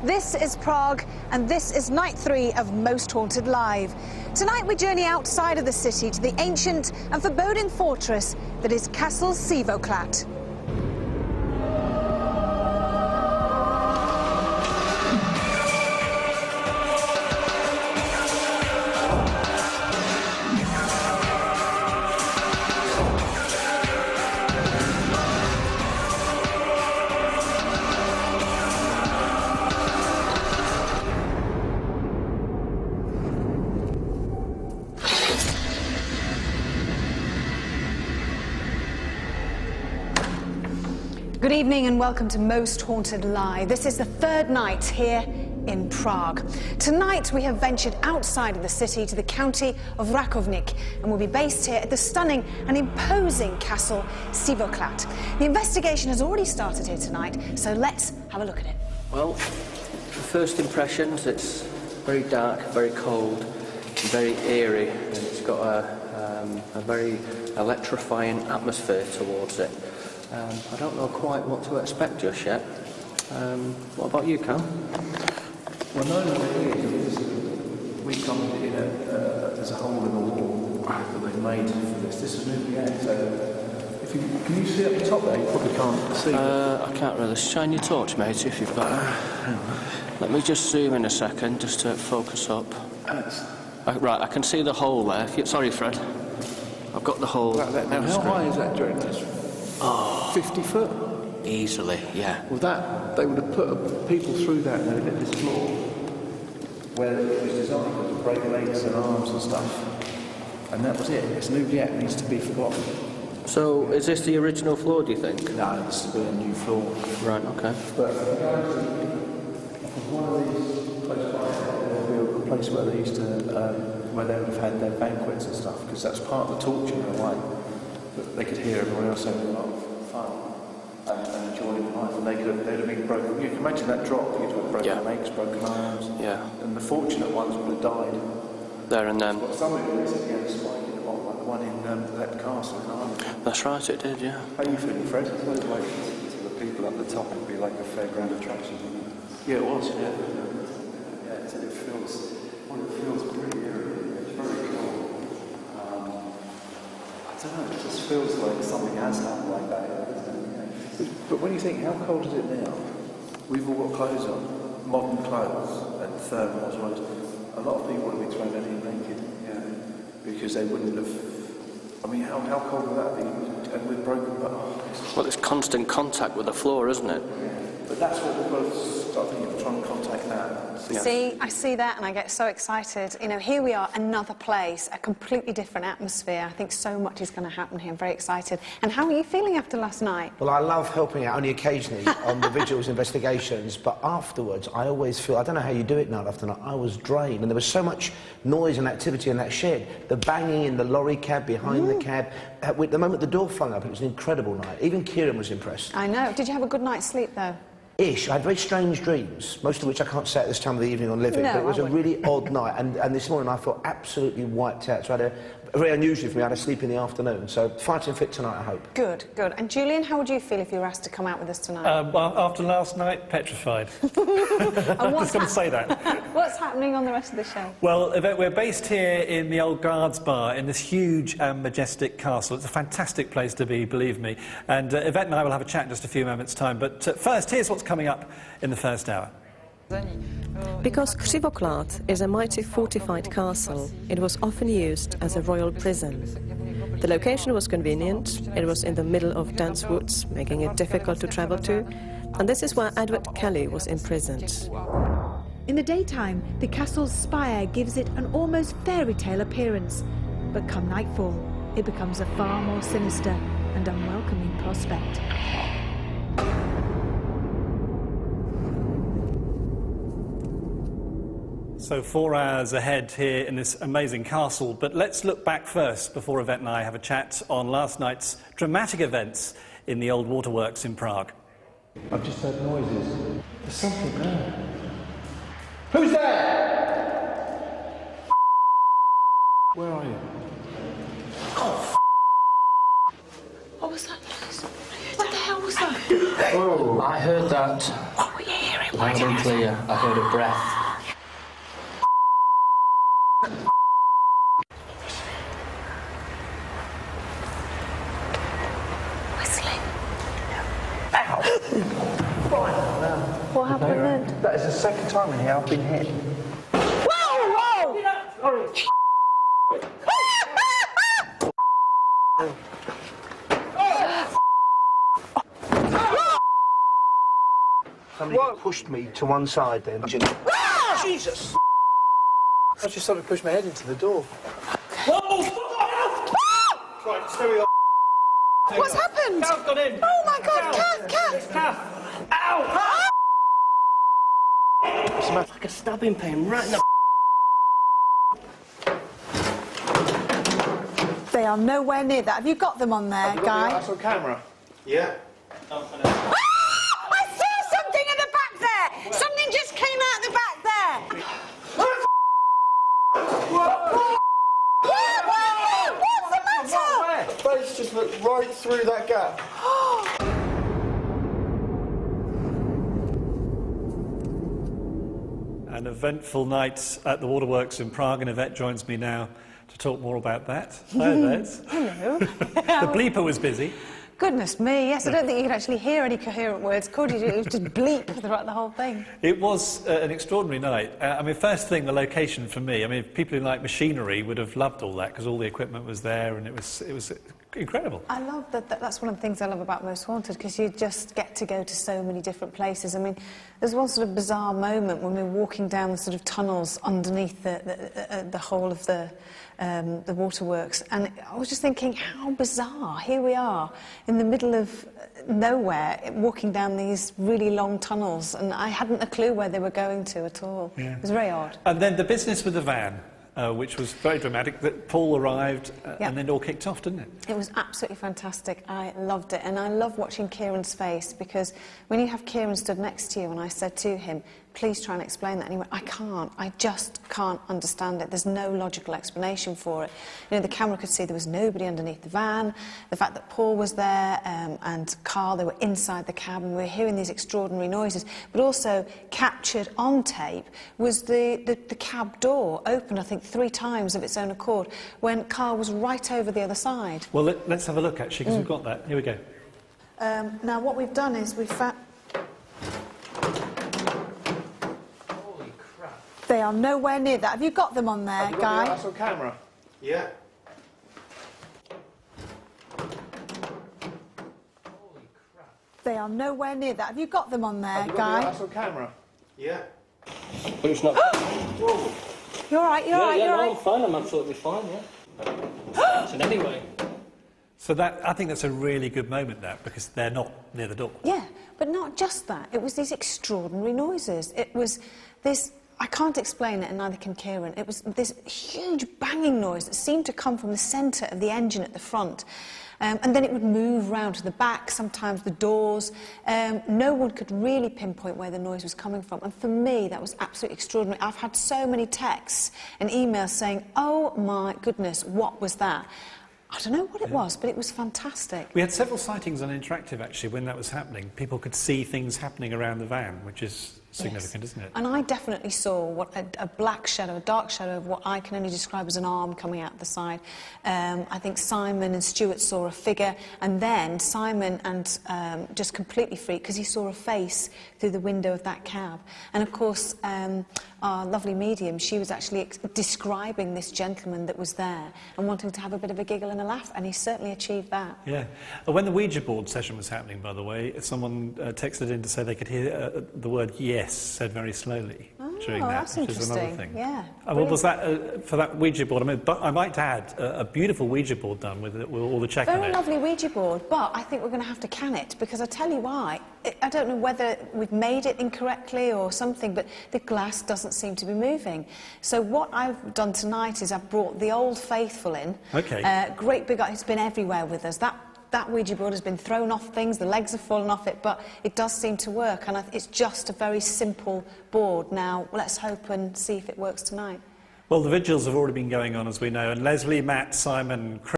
This is Prague, and this is night 3 of Most Haunted Live. Tonight we journey outside of the city to the ancient and foreboding fortress that is Castle M.H.L. Good evening and welcome to Most Haunted Live. This is the third night here in Prague. Tonight we have ventured outside of the city to the county of Rakovník and we'll be based here at the stunning and imposing castle M.H.L. The investigation has already started here tonight, so let's have a look at it. Well, first impressions, it's very dark, very cold, very eerie, and it's got a very electrifying atmosphere towards it. I don't know quite what to expect just yet. What about you, Cam? Well, no, we come in there's a hole in the wall that they've made for this. This is new, yeah. So, can you see up the top there? You probably can't see. I can't really. Shine your torch, mate, if you've got it. Let me just zoom in a second, just to focus up. Right, I can see the hole there. Sorry, Fred. I've got the hole. Now, how high is that during this? 50 foot? Easily, yeah. Well, they would have put people through that and they'd hit this floor where it was designed to break legs and arms and stuff. And that was it. It's new yet. It needs to be forgotten. So, is this the original floor, do you think? No, this will be a new floor. Right, okay. But one of these close by, there will be a place where they used to, where they would have had their banquets and stuff, because that's part of the torture in a way. But they could hear everyone else having a lot of fun and enjoying life, and they'd have been broken. You can imagine that drop, you'd have broken legs, broken arms, and the fortunate ones would have died. There and then. But some of them had a spike in the bottom, like the one in that castle in Ireland. That's right, it did, yeah. How are you feeling, Fred? To the people at the top, it'd be like a fairground attraction, wouldn't it? Yeah, it was, yeah. Yeah, it feels pretty eerie. It's very cool. I don't know, it just feels like something has happened like that. But when you think, how cold is it now? We've all got clothes on, modern clothes, and thermal as well. A lot of people would have been thrown in naked, because they wouldn't have. I mean, how cold would that be? And with broken bones. Well, it's constant contact with the floor, isn't it? Yeah. But that's what we've got to start thinking of, trying to contact that. Yeah. See, I see that and I get so excited. You know, here we are, another place, a completely different atmosphere. I think so much is going to happen here. I'm very excited. And how are you feeling after last night? Well, I love helping out only occasionally on the vigils investigations, but afterwards I always feel, I don't know how you do it night after night, I was drained, and there was so much noise and activity in that shed. The banging in the lorry cab, behind the cab. The moment the door flung up, it was an incredible night. Even Kieran was impressed. I know. Did you have a good night's sleep, though? Ish. I had very strange dreams, most of which I can't say at this time of the evening on Living, but it was a really odd night, and this morning I felt absolutely wiped out, so I had very unusually for me, I had to sleep in the afternoon, so fighting fit tonight, I hope. Good, good. And Julian, how would you feel if you were asked to come out with us tonight? Well, after last night, petrified. And I was going to say that. What's happening on the rest of the show? Well, Yvette, we're based here in the old Guards Bar in this huge and majestic castle. It's a fantastic place to be, believe me. And Yvette and I will have a chat in just a few moments' time. But first, here's what's coming up in the first hour. Because M.H.L. is a mighty fortified castle, it was often used as a royal prison. The location was convenient, it was in the middle of dense woods, making it difficult to travel to, and this is where Edward Kelly was imprisoned. In the daytime, the castle's spire gives it an almost fairy tale appearance, but come nightfall, it becomes a far more sinister and unwelcoming prospect. So 4 hours ahead here in this amazing castle, but let's look back first before Yvette and I have a chat on last night's dramatic events in the old Waterworks in Prague. I've just heard noises. There's something there. Who's there? Where are you? Oh, what was that noise? What the hell was that? Oh, I heard that. What were you hearing? Loud and clear, I heard a breath. Whistling. Ow! What happened then? That is the second time in here I've been hit. Whoa! Whoa! Somebody pushed me to one side then. Jesus! I just sort of pushed my head into the door. Right, stay with What's happened? Calf got in. Oh my God, Calf! Calf. Ow! It's like a stabbing pain right in the... They are nowhere near that. Have you got them on there, Guy? That's on camera. Yeah. I saw something at the back there! Something just came out the back there! What's the matter? Face just looked right through that gap. An eventful night at the Waterworks in Prague, and Yvette joins me now to talk more about that. Hi, Yvette. Hello. The bleeper was busy. Goodness me, yes, I don't think you could actually hear any coherent words, could you? It was just bleep throughout the whole thing. It was an extraordinary night. I mean, first thing, the location for me. I mean, people who like machinery would have loved all that because all the equipment was there, and it was incredible. I love that's one of the things I love about Most Haunted, because you just get to go to so many different places. I mean, there's one sort of bizarre moment when we were walking down the sort of tunnels underneath the whole of the Waterworks, and I was just thinking, how bizarre. Here we are in the middle of nowhere, walking down these really long tunnels, and I hadn't a clue where they were going to at all. Yeah. It was very odd. And then the business with the van, which was very dramatic, that Paul arrived and then it all kicked off, didn't it? It was absolutely fantastic. I loved it, and I love watching Kieran's face, because when you have Kieran stood next to you and I said to him, please try and explain that, and he went, I can't, I just can't understand it. There's no logical explanation for it. You know, the camera could see there was nobody underneath the van, the fact that Paul was there and Carl, they were inside the cab, and we were hearing these extraordinary noises, but also captured on tape was the cab door opened, I think, 3 times of its own accord when Carl was right over the other side. Well, let's have a look, actually, because we've got that. Here we go. Now, what we've done is we've found... They are nowhere near that. Have you got them on there, Guy? That's on camera. Yeah. They are nowhere near that. Have you got them on there, Guy? Guy? That's on camera. Yeah. But it's not... You're all right, you're all right, you're all no, right. I'm fine, I'm absolutely fine, yeah. So anyway... So I think that's a really good moment, that, because they're not near the door. Yeah, but not just that. It was these extraordinary noises. It was this... I can't explain it, and neither can Kieran. It was this huge banging noise that seemed to come from the centre of the engine at the front. And then it would move round to the back, sometimes the doors. No one could really pinpoint where the noise was coming from. And for me, that was absolutely extraordinary. I've had so many texts and emails saying, oh my goodness, what was that? I don't know what it was, but it was fantastic. We had several sightings on Interactive, actually, when that was happening. People could see things happening around the van, which is significant, isn't it? And I definitely saw a black shadow, a dark shadow of what I can only describe as an arm coming out the side. I think Simon and Stuart saw a figure, and then Simon just completely freaked because he saw a face through the window of that cab. And of course, our lovely medium, she was actually describing this gentleman that was there and wanting to have a bit of a giggle and a laugh, and he certainly achieved that. Yeah. When the Ouija board session was happening, by the way, someone texted in to say they could hear the word yes said very slowly during that, that's which is another interesting. thing. Yeah. Well, was that for that Ouija board? I mean, but I might add a beautiful Ouija board done with all the check on Very it. lovely Ouija board, but I think we're going to have to can it, because I tell you why. I don't know whether we've made it incorrectly or something, but the glass doesn't seem to be moving. So what I've done tonight is I've brought the Old Faithful in. Okay. Great big... It's been everywhere with us. That Ouija board has been thrown off things, the legs have fallen off it, but it does seem to work, and it's just a very simple board. Now, let's hope and see if it works tonight. Well, the vigils have already been going on, as we know, and Leslie, Matt, Simon, Chris